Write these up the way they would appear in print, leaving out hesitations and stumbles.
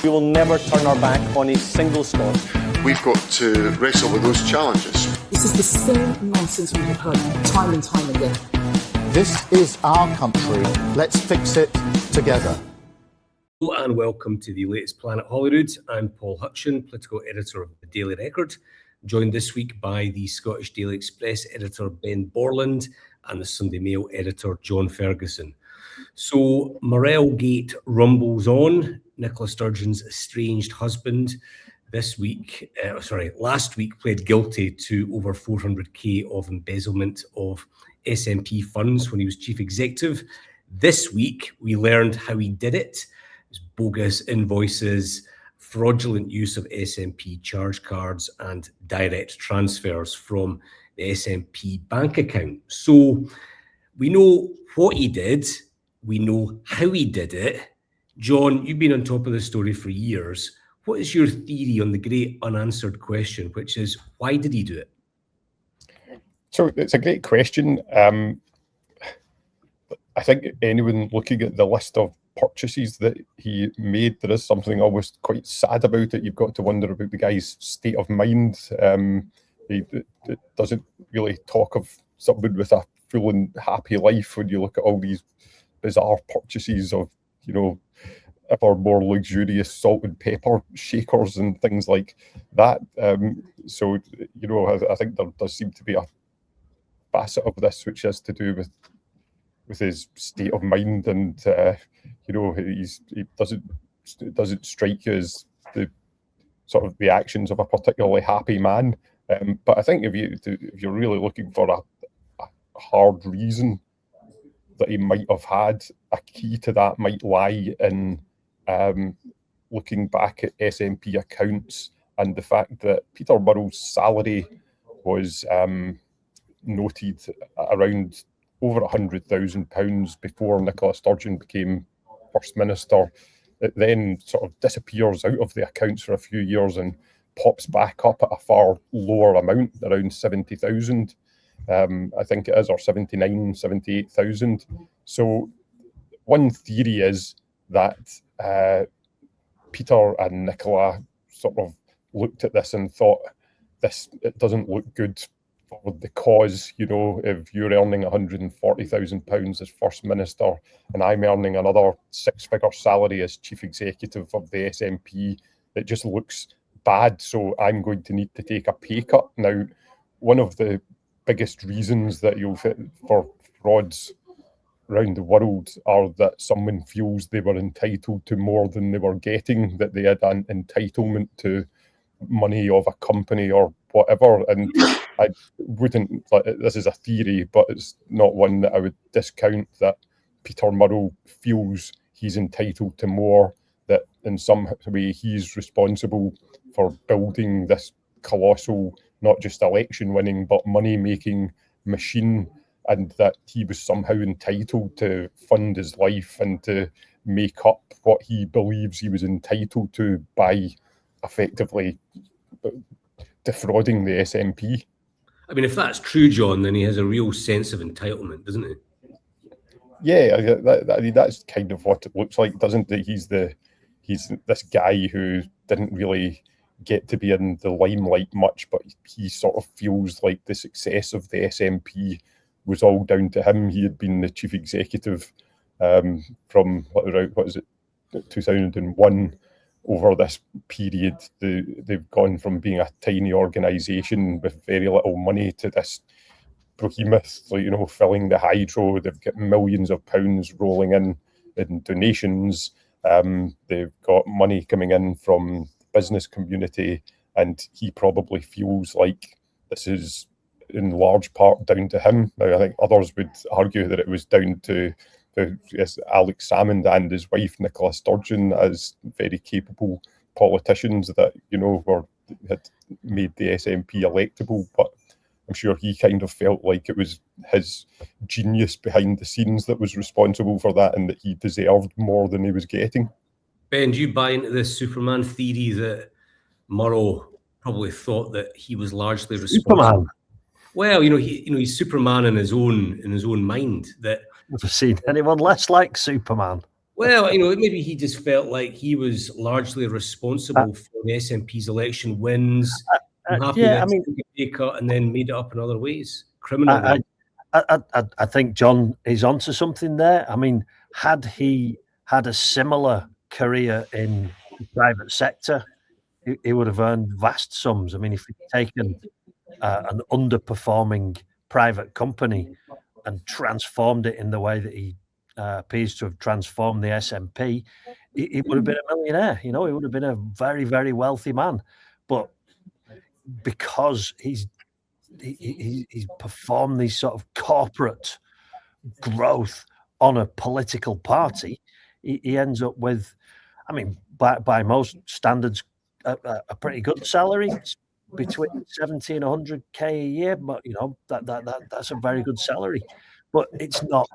We will never turn our back on a single Scot. We've got to wrestle with those challenges. This is the same nonsense we have heard time and time again. This is our country. Let's fix it together. Hello and welcome to the latest Planet Holyrood. I'm Paul Hutcheon, political editor of the Daily Record, joined this week by the Scottish Daily Express editor Ben Borland and the Sunday Mail editor John Ferguson. So Murrell Gate rumbles on. Nicola Sturgeon's estranged husband last week pled guilty to over 400k of embezzlement of SNP funds when he was chief executive. This week we learned how he did it. Bogus invoices, fraudulent use of SNP charge cards and direct transfers from the SNP bank account. So we know what he did, we know how he did it. John, you've been on top of the story for years. What is your theory on the great unanswered question, which is, why did he do it? So it's a great question. I think anyone looking at the list of purchases that he made, there is something almost quite sad about it. You've got to wonder about the guy's state of mind. He doesn't really talk of someone with a full and happy life when you look at all these bizarre purchases of, ever more luxurious salt and pepper shakers and things like that. I think there does seem to be a facet of this which has to do with his state of mind, and he doesn't strike you as the actions of a particularly happy man. But I think if you're really looking for a hard reason that he might have had, a key to that might lie in looking back at SNP accounts and the fact that Peter Murrell's salary was noted around over £100,000 before Nicola Sturgeon became First Minister. It then sort of disappears out of the accounts for a few years and pops back up at a far lower amount, around 70,000. I think it is, or 79, 78,000. So one theory is that Peter and Nicola sort of looked at this and thought, it doesn't look good for the cause. If you're earning £140,000 as First Minister and I'm earning another six-figure salary as Chief Executive of the SNP, it just looks bad. So I'm going to need to take a pay cut. Now, one of the biggest reasons that you'll fit for frauds around the world are that someone feels they were entitled to more than they were getting, that they had an entitlement to money of a company or whatever. And I wouldn't, this is a theory, but it's not one that I would discount, that Peter Murrell feels he's entitled to more, that in some way he's responsible for building this colossal, not just election winning, but money making machine, and that he was somehow entitled to fund his life and to make up what he believes he was entitled to by effectively defrauding the SNP. I mean, if that's true, John, then he has a real sense of entitlement, doesn't he? Yeah, that's kind of what it looks like, doesn't it? He's this guy who didn't really get to be in the limelight much, but he sort of feels like the success of the SNP was all down to him. He had been the chief executive from 2001. Over this period, they've gone from being a tiny organisation with very little money to this behemoth, filling the hydro. They've got millions of pounds rolling in donations. They've got money coming in from the business community, and he probably feels like this is in large part down to him. Now, I think others would argue that it was down to Alex Salmond and his wife Nicola Sturgeon as very capable politicians that had made the SNP electable, but I'm sure he kind of felt like it was his genius behind the scenes that was responsible for that, and that he deserved more than he was getting. Ben, do you buy into this Superman theory that Murrell probably thought that he was largely responsible? Superman. Well, he's Superman in his own mind. That never seen anyone less like Superman. Well, maybe he just felt like he was largely responsible for the SNP's election wins. Yeah, I mean, took a pay cut and then made it up in other ways, criminally. I think John is onto something there. I mean, had he had a similar career in the private sector, he would have earned vast sums. I mean, if he'd taken an underperforming private company and transformed it in the way that he appears to have transformed the SNP, he would have been a millionaire. He would have been a very, very wealthy man. But because he's performed these sort of corporate growth on a political party, he ends up with, I mean, by most standards, a pretty good salary. It's between 70 and 100k a year, but that's a very good salary. But it's not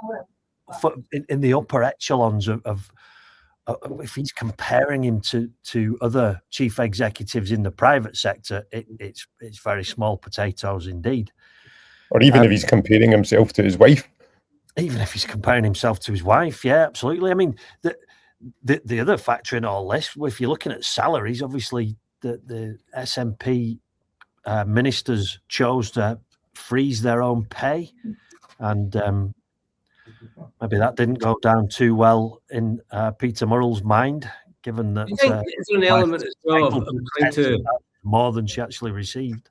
in the upper echelons of if he's comparing him to other chief executives in the private sector, it's very small potatoes indeed. Or even if he's comparing himself to his wife. Even if he's comparing himself to his wife, yeah, absolutely. I mean, the other factor in all this, if you're looking at salaries, obviously the SNP ministers chose to freeze their own pay, and maybe that didn't go down too well in Peter Murrell's mind, given that is there an element as well of trying to more than she actually received?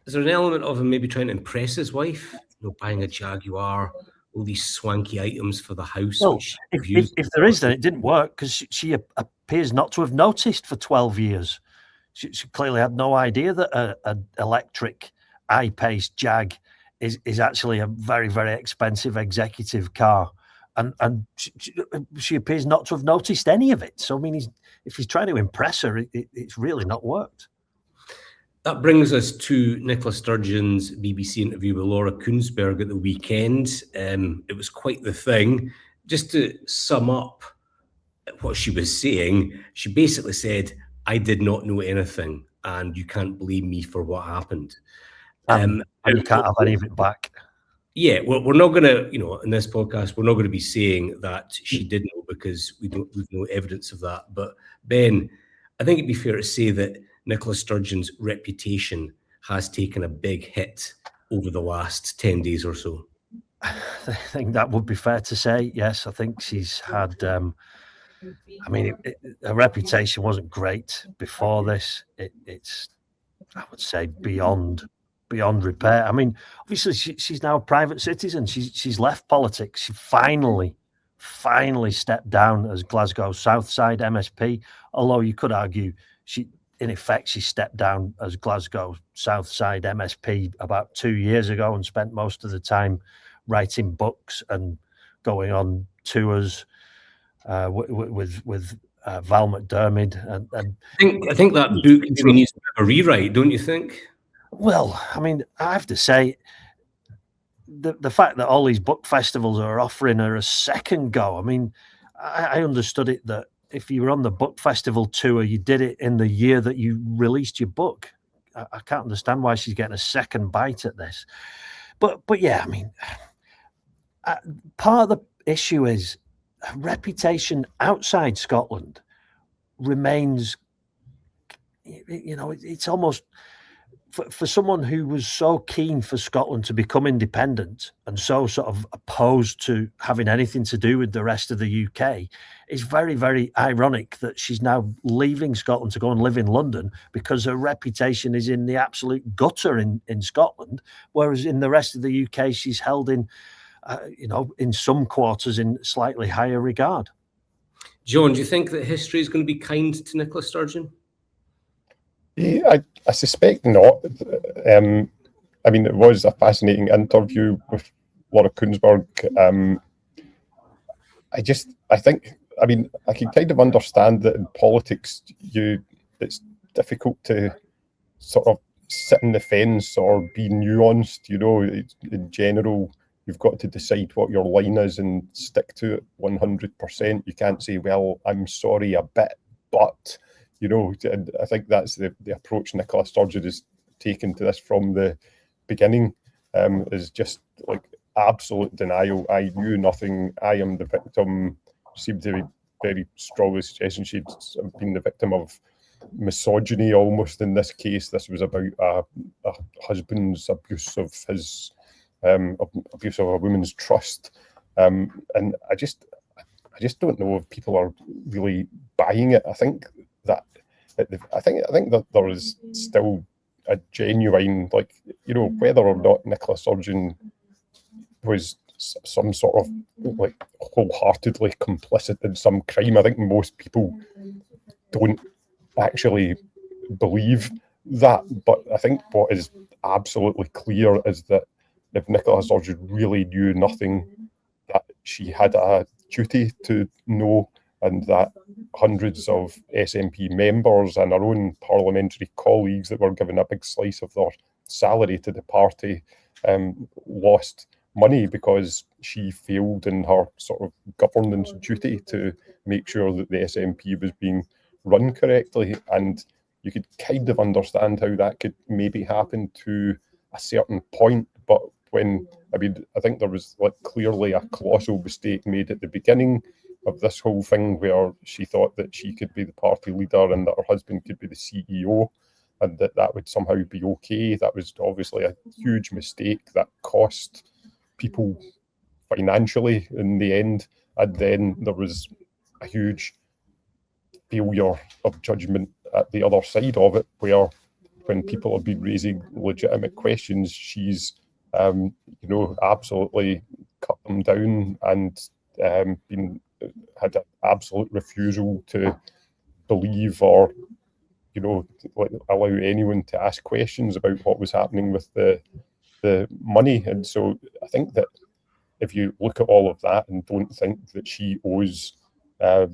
Is there an element of him maybe trying to impress his wife? Buying a Jaguar, all these swanky items for the house. Well, if there is, then it didn't work because she appears not to have noticed for 12 years. She clearly had no idea that an electric I-Pace Jag is actually a very, very expensive executive car. And she appears not to have noticed any of it. So, I mean, if he's trying to impress her, it's really not worked. That brings us to Nicola Sturgeon's BBC interview with Laura Kuenssberg at the weekend. It was quite the thing. Just to sum up what she was saying, she basically said, I did not know anything, and you can't blame me for what happened. And you can't have any of it back. Yeah, well, we're not going to, in this podcast, we're not going to be saying that she did know because we've no evidence of that. But Ben, I think it'd be fair to say that Nicola Sturgeon's reputation has taken a big hit over the last 10 days or so. I think that would be fair to say. Yes, I think she's had, her reputation wasn't great before this. It's, I would say, beyond repair. I mean, obviously she's now a private citizen. She's left politics. She finally stepped down as Glasgow South Side MSP, although you could argue she stepped down as Glasgow South Side MSP about 2 years ago and spent most of the time writing books and going on tours with Val McDermid. And I think that book needs a rewrite, don't you think? Well, I mean, I have to say, the fact that all these book festivals are offering her a second go, I mean, I understood it that if you were on the book festival tour, you did it in the year that you released your book. I can't understand why she's getting a second bite at this. But yeah, I mean, part of the issue is her reputation outside Scotland remains, it's almost... For someone who was so keen for Scotland to become independent and so sort of opposed to having anything to do with the rest of the UK, it's very, very ironic that she's now leaving Scotland to go and live in London because her reputation is in the absolute gutter in Scotland, whereas in the rest of the UK, she's held in, in some quarters in slightly higher regard. John, do you think that history is going to be kind to Nicola Sturgeon? Yeah, I suspect not. I mean, it was a fascinating interview with Laura Kuenssberg. I can kind of understand that in politics, it's difficult to sort of sit in the fence or be nuanced. In general, you've got to decide what your line is and stick to it 100%. You can't say, well, I'm sorry a bit, but... and I think that's the approach Nicola Sturgeon has taken to this from the beginning, is just like absolute denial. I knew nothing. I am the victim. Seemed to very strongly suggesting she'd been the victim of misogyny almost in this case. This was about a husband's abuse of his abuse of a woman's trust, and I just don't know if people are really buying it. I think that there is still a genuine, like, you know, whether or not Nicola Sturgeon was some sort of like wholeheartedly complicit in some crime. I think most people don't actually believe that, but I think what is absolutely clear is that if Nicola Sturgeon really knew nothing, that she had a duty to know, and that hundreds of SNP members and our own parliamentary colleagues that were given a big slice of their salary to the party lost money because she failed in her sort of governance duty to make sure that the SNP was being run correctly. And you could kind of understand how that could maybe happen to a certain point, but I think there was like clearly a colossal mistake made at the beginning of this whole thing where she thought that she could be the party leader and that her husband could be the CEO and that would somehow be okay. That was obviously a huge mistake that cost people financially in the end. And then there was a huge failure of judgment at the other side of it, where when people have been raising legitimate questions, she's absolutely cut them down and had an absolute refusal to believe or allow anyone to ask questions about what was happening with the money. And so I think that if you look at all of that and don't think that she owes the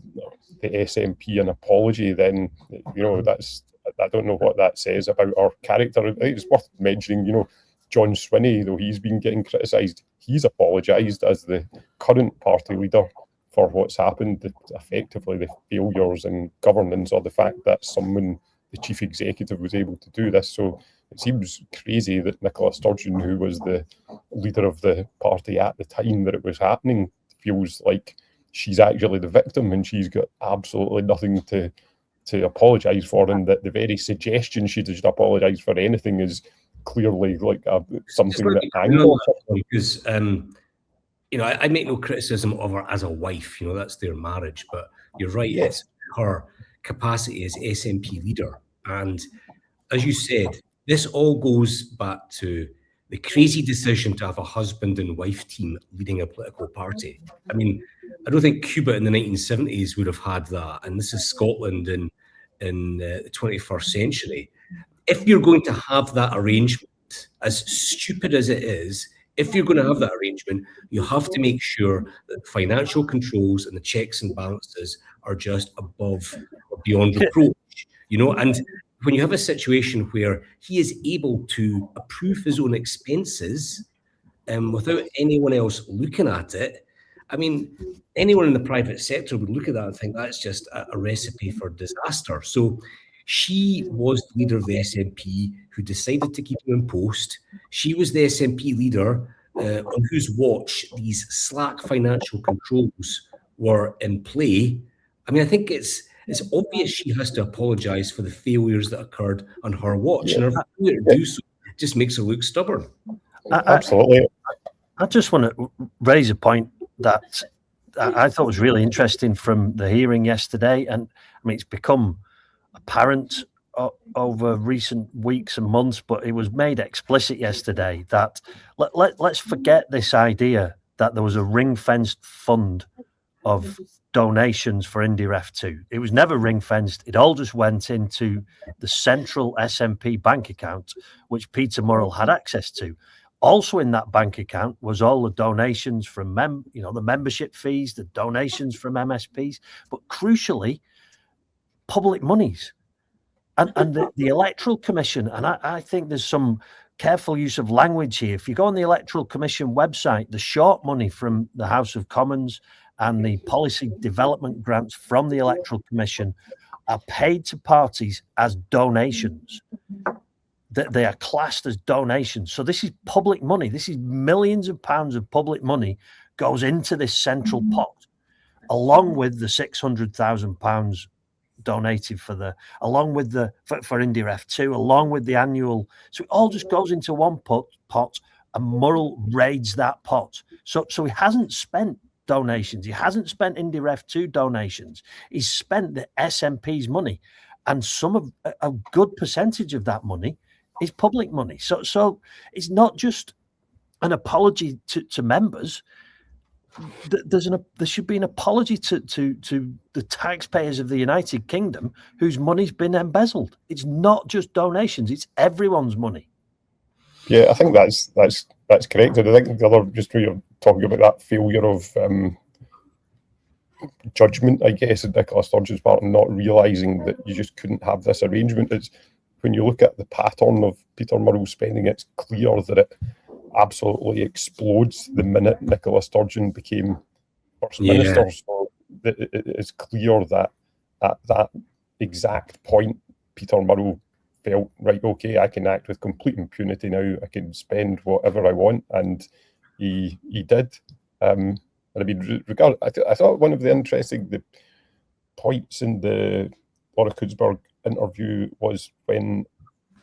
SNP an apology, then I don't know what that says about our character. I think it's worth mentioning, John Swinney, though he's been getting criticised, he's apologised as the current party leader for what's happened, effectively the failures in governance, or the fact that someone, the chief executive, was able to do this. So it seems crazy that Nicola Sturgeon, who was the leader of the party at the time that it was happening, feels like she's actually the victim and she's got absolutely nothing to apologise for, and that the very suggestion she should apologise for anything is clearly like something that angers her. Because I make no criticism of her as a wife. That's their marriage. But you're right. Yeah. It's her capacity as SNP leader. And as you said, this all goes back to the crazy decision to have a husband and wife team leading a political party. I mean, I don't think Cuba in the 1970s would have had that. And this is Scotland in the 21st century. If you're going to have that arrangement, as stupid as it is, if you're going to have that arrangement, you have to make sure that financial controls and the checks and balances are just above or beyond reproach. And when you have a situation where he is able to approve his own expenses without anyone else looking at it, I mean, anyone in the private sector would look at that and think that's just a recipe for disaster. So she was the leader of the SNP who decided to keep him in post. She was the SNP leader on whose watch these slack financial controls were in play. I mean, I think it's obvious she has to apologise for the failures that occurred on her watch, and her failure to do so just makes her look stubborn. Absolutely. I just want to raise a point that I thought was really interesting from the hearing yesterday, and I mean, it's become apparent over recent weeks and months, but it was made explicit yesterday that let's forget this idea that there was a ring-fenced fund of donations for IndyRef2. It was never ring-fenced. It all just went into the central SNP bank account, which Peter Murrell had access to. Also in that bank account was all the donations from the membership fees, the donations from MSPs, but crucially, public monies. And the Electoral Commission, and I think there's some careful use of language here. If you go on the Electoral Commission website, the short money from the House of Commons and the policy development grants from the Electoral Commission are paid to parties as donations. They are classed as donations. So this is public money. This is millions of pounds of public money goes into this central pot. along with the £600,000 donated along with for India F2, along with the annual. So it all just goes into one pot, and Murrell raids that pot. So he hasn't spent donations. He hasn't spent India F2 donations. He's spent the SNP's money, and a good percentage of that money is public money. So it's not just an apology to members. There should be an apology to the taxpayers of the United Kingdom whose money's been embezzled. It's not just donations; it's everyone's money. Yeah, I think that's correct. And I think the other, just when you're talking about that failure of judgment, I guess, at Nicola Sturgeon's part, and not realising that you just couldn't have this arrangement. It's when you look at the pattern of Peter Murrell spending, it's clear that it absolutely explodes the minute Nicola Sturgeon became First Minister. So it's clear that at that exact point, Peter Murrell felt, right, okay, I can act with complete impunity now. I can spend whatever I want, and he did. And I mean, I thought one of the interesting points in the Laura Kudsberg interview was when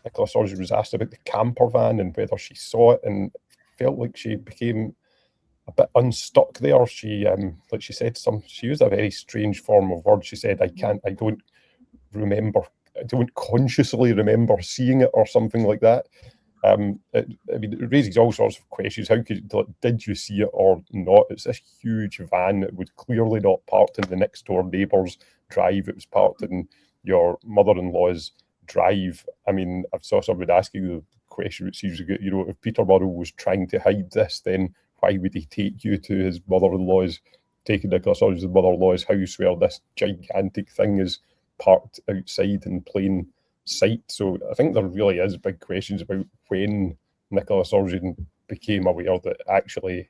Nicola Sturgeon was asked about the camper van and whether she saw it, and felt like she became a bit unstuck there. She like she said she used a very strange form of words. She said, I don't consciously remember seeing it, or something like that. It raises all sorts of questions. Did you see it or not? It's this huge van that was clearly not parked in the next door neighbour's drive. It was parked in your mother-in-law's drive. I mean, I saw someone asking the question, which seems to get, if Peter Murrell was trying to hide this, then why would he take you to his mother-in-law's, taking Nicola Sturgeon's mother-in-law's house where this gigantic thing is parked outside in plain sight? So I think there really is big questions about when Nicola Sturgeon became aware that actually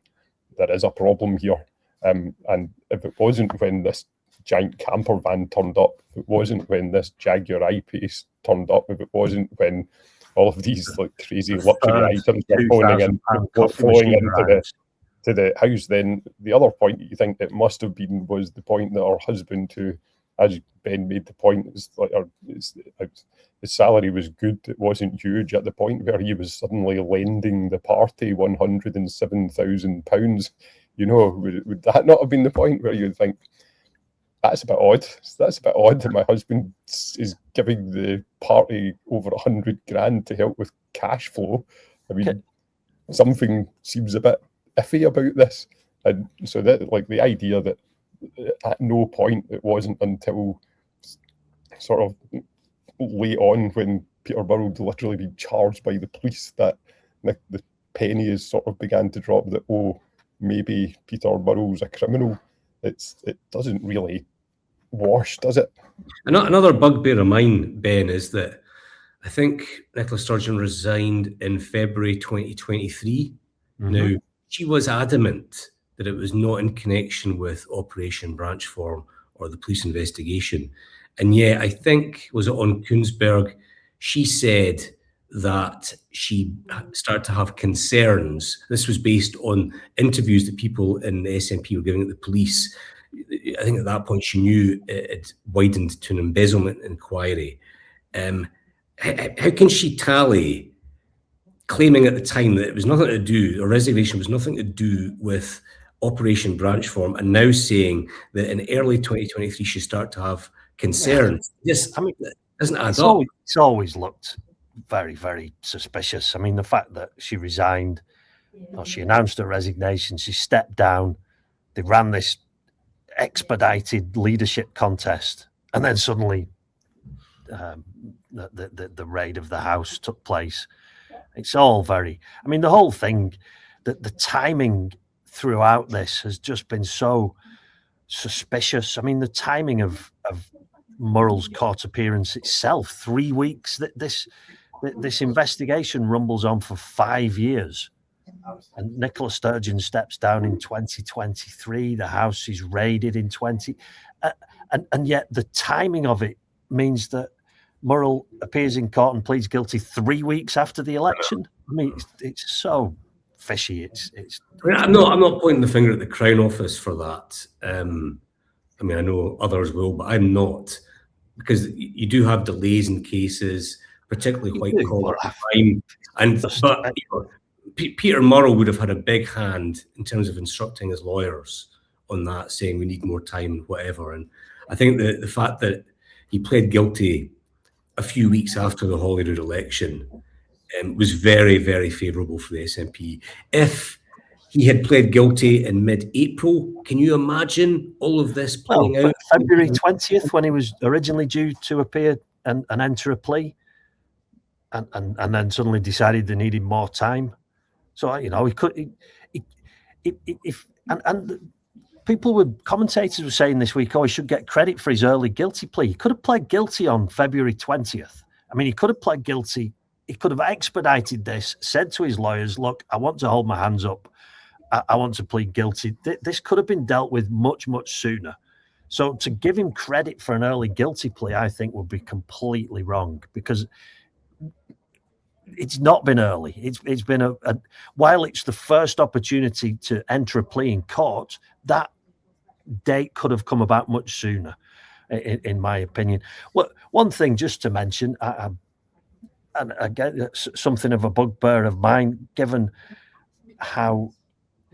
there is a problem here. And if it wasn't when this giant camper van turned up, if it wasn't when this Jaguar I-Pace turned up, if it wasn't when all of these crazy luxury items were flowing into the house, then the other point that you think it must have been was the point that her husband, who, as Ben made the point, his salary was good. It wasn't huge at the point where he was suddenly lending the party £107,000. Would that not have been the point where you'd think, that's a bit odd. That's a bit odd that my husband is giving the party over 100 grand to help with cash flow. I mean, something seems a bit iffy about this. And so that, the idea that at no point, it wasn't until sort of late on when Peter Murrell would literally be charged by the police that the pennies sort of began to drop, that, oh, maybe Peter Murrell's a criminal. It doesn't really wash, does it? Another bugbear of mine, Ben, is that I think Nicola Sturgeon resigned in February 2023. Mm-hmm. Now, she was adamant that it was not in connection with Operation Branchform or the police investigation. And yet, I think, was it on Kunsberg, she said that she started to have concerns. This was based on interviews that people in the SNP were giving at the police. I think at that point she knew it widened to an embezzlement inquiry. How can she tally claiming at the time that it was nothing to do, or resignation was nothing to do with Operation Branchform, and now saying that in early 2023 she started to have concerns? Yes, I mean, it doesn't add up. It's always looked very, very suspicious. I mean, the fact that she resigned, or she announced her resignation, she stepped down, they ran this expedited leadership contest, and then suddenly the raid of the house took place. It's all very, I mean, the whole thing, that the timing throughout this has just been so suspicious. I mean, the timing of Murrell's court appearance itself, 3 weeks, that this investigation rumbles on for 5 years. And Nicola Sturgeon steps down in 2023. The house is raided in and yet the timing of it means that Murrell appears in court and pleads guilty 3 weeks after the election. I mean, it's so fishy. I'm not pointing the finger at the Crown Office for that. I mean, I know others will, but I'm not, because you do have delays in cases, particularly white collar crime. But you know, Peter Murrell would have had a big hand in terms of instructing his lawyers on that, saying we need more time and whatever. And I think the fact that he pled guilty a few weeks after the Holyrood election was very, very favourable for the SNP. If he had pled guilty in mid-April, can you imagine all of this playing out? February 20th, when he was originally due to appear and enter a plea, and then suddenly decided they needed more time. So, you know, he could, commentators were saying this week, he should get credit for his early guilty plea. He could have pled guilty on February 20th. I mean, he could have pled guilty. He could have expedited this, said to his lawyers, look, I want to hold my hands up. I want to plead guilty. This could have been dealt with much, much sooner. So to give him credit for an early guilty plea, I think would be completely wrong, because it's not been early. It's been while it's the first opportunity to enter a plea in court, that date could have come about much sooner, in my opinion. Well, one thing just to mention, and again, something of a bugbear of mine, given how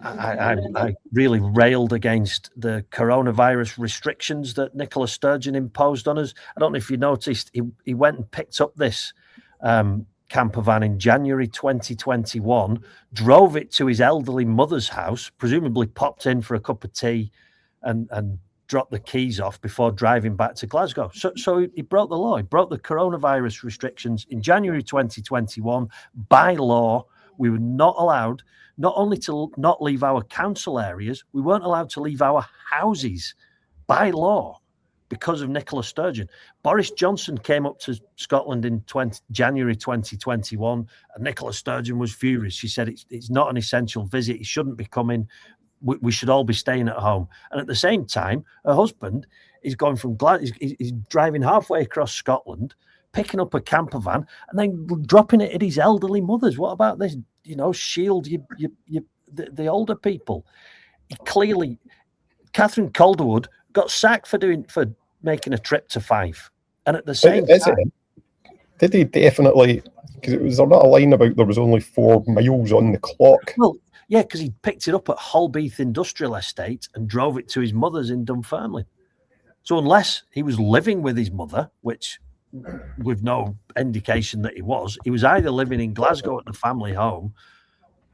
I really railed against the coronavirus restrictions that Nicola Sturgeon imposed on us. I don't know if you noticed, he went and picked up this camper van in January 2021, drove it to his elderly mother's house, presumably popped in for a cup of tea and dropped the keys off before driving back to Glasgow. So he broke the law. He broke the coronavirus restrictions in January 2021. By law, we were not allowed not only to not leave our council areas, we weren't allowed to leave our houses by law because of Nicola Sturgeon. Boris Johnson came up to Scotland in January 2021, and Nicola Sturgeon was furious. She said it's not an essential visit. He shouldn't be coming. We should all be staying at home. And at the same time, her husband is going from he's driving halfway across Scotland, picking up a camper van, and then dropping it at his elderly mother's. What about this? You know, shield the older people. Clearly, Catherine Calderwood got sacked for making a trip to Fife, and at the same time, did he definitely? Because was there not a line about there was only 4 miles on the clock? Well, yeah, because he picked it up at Holbeath Industrial Estate and drove it to his mother's in Dunfermline. So unless he was living with his mother, which with no indication that he was either living in Glasgow at the family home,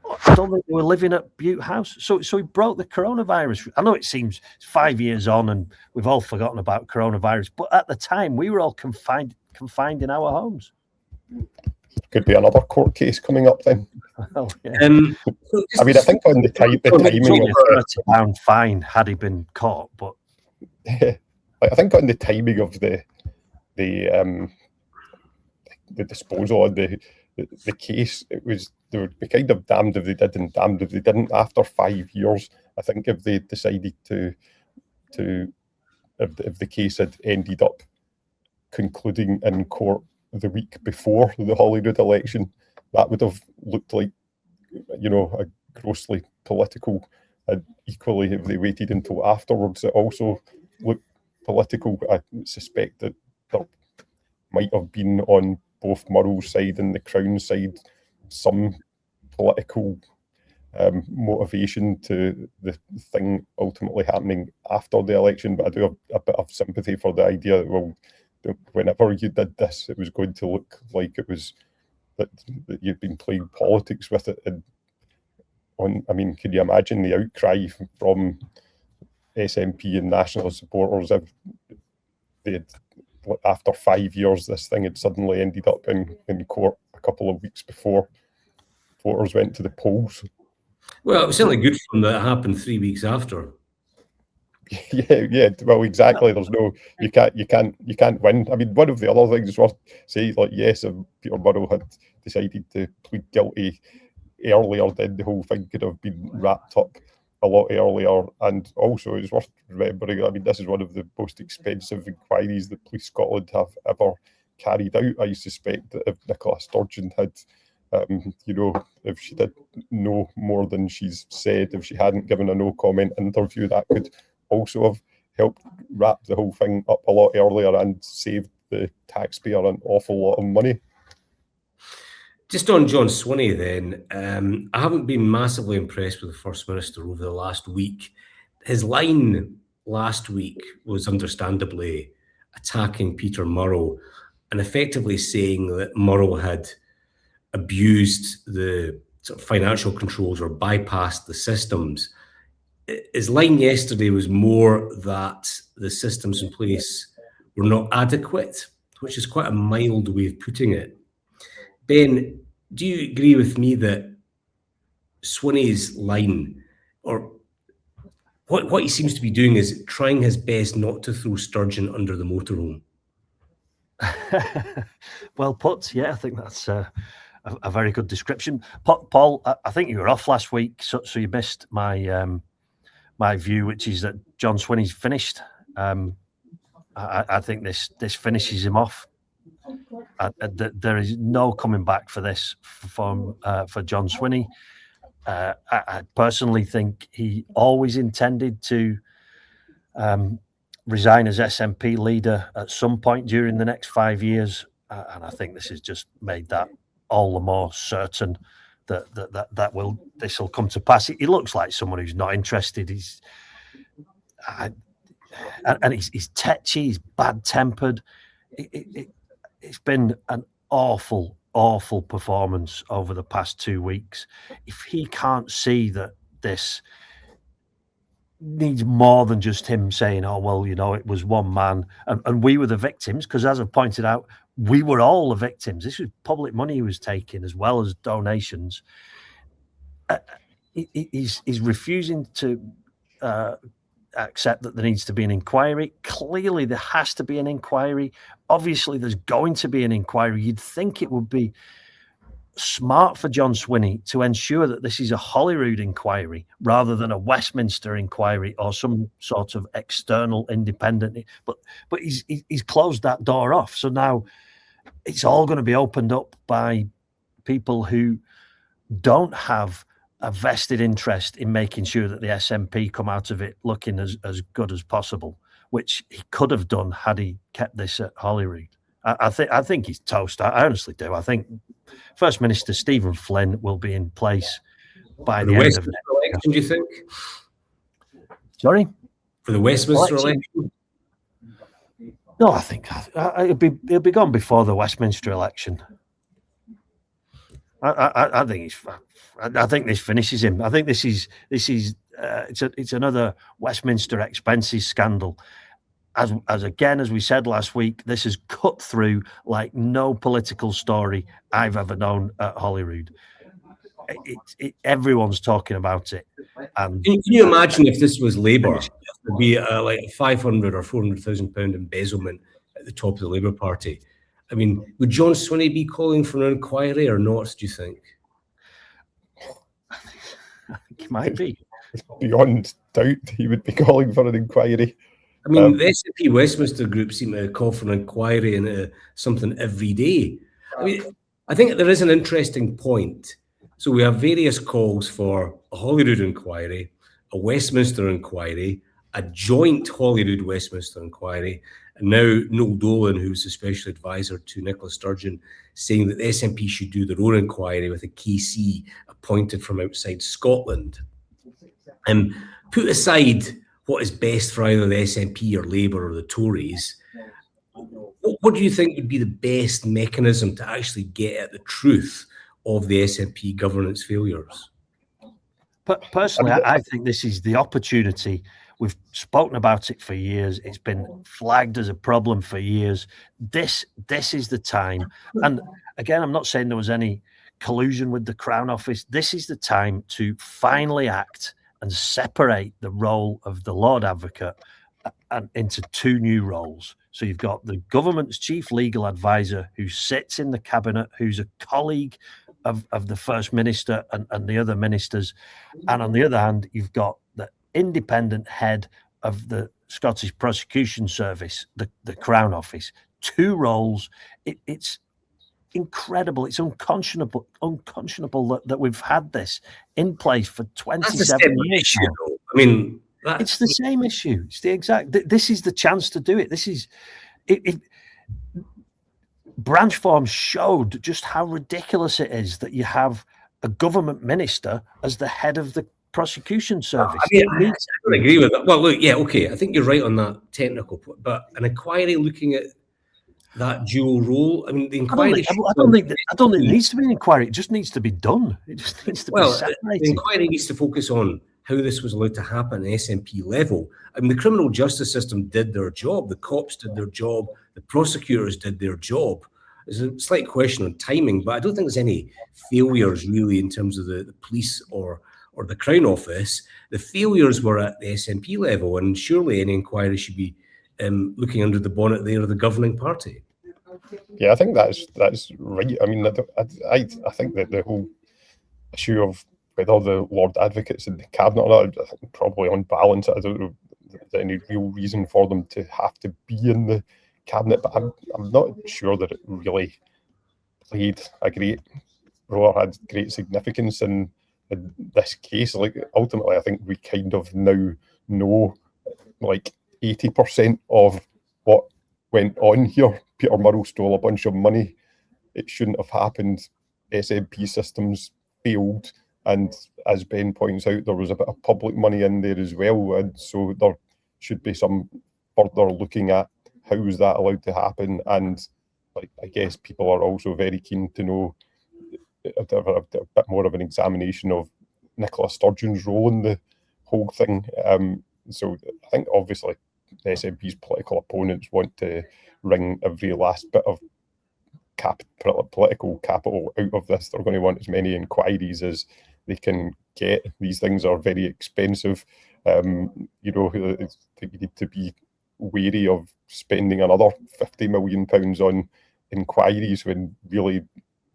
or I don't think they were living at Butte House. So he broke the coronavirus. I know it seems 5 years on and we've all forgotten about coronavirus, but at the time we were all confined in our homes. Could be another court case coming up then. Well, yeah. I mean, I think on the timing of £30 fine had he been caught, but I think on the timing of the disposal of the case, it was, they would be kind of damned if they did and damned if they didn't. After 5 years, I think if they decided if the case had ended up concluding in court the week before the Holyrood election, that would have looked like, you know, a grossly political. And equally, if they waited until afterwards, it also looked political. I suspect that there might have been on both Murrell's side and the Crown's side some political motivation to the thing ultimately happening after the election. But I do have a bit of sympathy for the idea that, well, whenever you did this, it was going to look like it was that you've been playing politics with it. And I mean, can you imagine the outcry from SNP and national supporters if they had, after 5 years, this thing had suddenly ended up in court a couple of weeks before voters went to the polls? Well, it was certainly good for them that it happened 3 weeks after. Yeah. Well, exactly. There's no, you can't win. I mean, one of the other things worth saying, like, yes, if Peter Murrell had decided to plead guilty earlier, then the whole thing could have been wrapped up a lot earlier. And also, it's worth remembering, I mean, this is one of the most expensive inquiries that Police Scotland have ever carried out. I suspect that if Nicola Sturgeon had, you know, if she did know more than she's said, if she hadn't given a no comment interview, that could also have helped wrap the whole thing up a lot earlier and saved the taxpayer an awful lot of money. Just on John Swinney then, I haven't been massively impressed with the First Minister over the last week. His line last week was understandably attacking Peter Murrell and effectively saying that Murrell had abused the sort of financial controls or bypassed the systems. His line yesterday was more that the systems in place were not adequate, which is quite a mild way of putting it. Ben, do you agree with me that Swinney's line, or what he seems to be doing, is trying his best not to throw Sturgeon under the motorhome? Well put. Yeah, I think that's a very good description. Paul, I think you were off last week, so you missed my my view, which is that John Swinney's finished. I think this finishes him off. There is no coming back for this for John Swinney. I personally think he always intended to resign as SNP leader at some point during the next 5 years, and I think this has just made that all the more certain that this will come to pass. He looks like someone who's not interested. He's tetchy. He's bad-tempered. It's been an awful performance over the past 2 weeks. If he can't see that this needs more than just him saying, oh, well, you know, it was one man and we were the victims, because as I've pointed out, we were all the victims. This was public money he was taking as well as donations. He's refusing to accept that there needs to be an inquiry. Clearly, there has to be an inquiry. Obviously, there's going to be an inquiry. You'd think it would be smart for John Swinney to ensure that this is a Holyrood inquiry rather than a Westminster inquiry or some sort of external independent. But he's closed that door off. So now it's all going to be opened up by people who don't have a vested interest in making sure that the SNP come out of it looking as good as possible, which he could have done had he kept this at Holyrood. I think he's toast. I honestly do. I think First Minister Stephen Flynn will be in place by the end of next election, do you think? Sorry? For the Westminster election? No, I think it'll be gone before the Westminster election. I think this finishes him. I think this is it's another Westminster expenses scandal. As we said last week, this has cut through like no political story I've ever known at Holyrood. Everyone's talking about it. And can you imagine if this was Labour? It would be like a £500,000 or £400,000 embezzlement at the top of the Labour Party. I mean, would John Swinney be calling for an inquiry or not, do you think? I think he might be. Beyond doubt, he would be calling for an inquiry. I mean, the SNP Westminster group seem to call for an inquiry into something every day. I mean, I think there is an interesting point. So we have various calls for a Holyrood inquiry, a Westminster inquiry, a joint Holyrood-Westminster inquiry, and now Noel Dolan, who's the special advisor to Nicola Sturgeon, saying that the SNP should do their own inquiry with a KC appointed from outside Scotland. And put aside what is best for either the SNP or Labour or the Tories, what do you think would be the best mechanism to actually get at the truth of the SNP governance failures? Personally, I think this is the opportunity. We've spoken about it for years. It's been flagged as a problem for years. This is the time. And again, I'm not saying there was any collusion with the Crown Office. This is the time to finally act and separate the role of the Lord Advocate and into two new roles. So you've got the government's chief legal advisor who sits in the cabinet, who's a colleague of the First Minister and the other ministers. And on the other hand, you've got the independent head of the Scottish Prosecution Service, the Crown Office. Two roles. It's incredible. It's unconscionable that we've had this in place for 27 years. I mean, It's the same issue. It's the exact. This is the chance to do it. This is it. Branch forms showed just how ridiculous it is that you have a government minister as the head of the prosecution service. I don't agree with that. Well, look, yeah, okay. I think you're right on that technical point, but an inquiry looking at that dual role. I mean, the inquiry. I don't think it needs to be an inquiry. It just needs to be done. It just needs to be separated. The inquiry needs to focus on how this was allowed to happen at SNP level. I mean, the criminal justice system did their job. The cops did their job. The prosecutors did their job. There's a slight question on timing, but I don't think there's any failures really in terms of the police or the Crown Office. The failures were at the SNP level, and surely any inquiry should be looking under the bonnet there of the governing party. Yeah, I think that's right. I mean, I think that the whole issue of whether the Lord Advocates in the Cabinet or not, I think probably on balance, I don't know if there's any real reason for them to have to be in the Cabinet, but I'm not sure that it really played a great role or had great significance in this case. Like, ultimately, I think we kind of now know like 80% of what went on here. Peter Murrell stole a bunch of money. It shouldn't have happened. SNP systems failed. And as Ben points out, there was a bit of public money in there as well. And so there should be some further looking at how was that allowed to happen. And like, I guess people are also very keen to know a bit more of an examination of Nicola Sturgeon's role in the whole thing. So I think obviously the SNP's political opponents want to wring every last bit of political capital out of this. They're going to want as many inquiries as they can get. These things are very expensive. You need to be wary of spending another £50 million on inquiries when really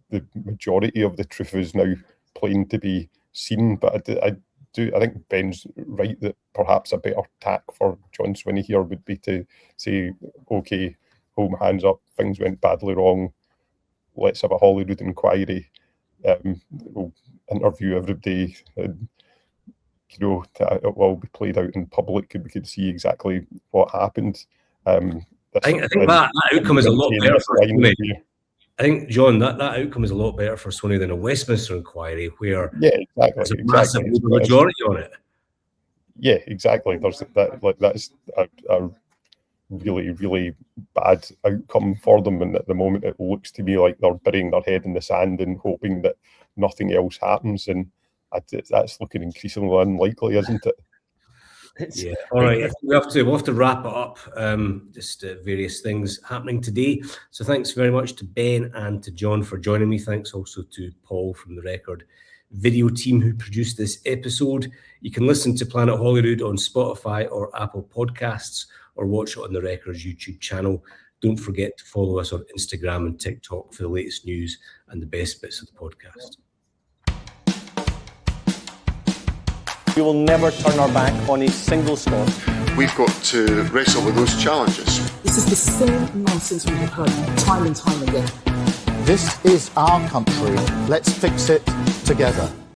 the majority of the truth is now plain to be seen. But I think Ben's right that perhaps a better tack for John Swinney here would be to say, okay, hold my hands up, things went badly wrong, let's have a Holyrood inquiry. We'll interview everybody, and it will all be played out in public, and we could see exactly what happened. I think that outcome is a lot better for Swinney. I think, John, that outcome is a lot better for Swinney than a Westminster inquiry, where there's a massive majority on it. Yeah, exactly. There's that's a really, really bad outcome for them, and at the moment it looks to me like they're burying their head in the sand and hoping that nothing else happens, and that's looking increasingly unlikely, isn't it? Yeah. All right. I think we'll have to wrap it up. Just various things happening today. So thanks very much to Ben and to John for joining me. Thanks also to Paul from the Record video team who produced this episode. You can listen to Planet Holyrood on Spotify or Apple Podcasts, or watch it on the Record's YouTube channel. Don't forget to follow us on Instagram and TikTok for the latest news and the best bits of the podcast. We will never turn our back on a single Scot. We've got to wrestle with those challenges. This is the same nonsense we have heard time and time again. This is our country. Let's fix it together.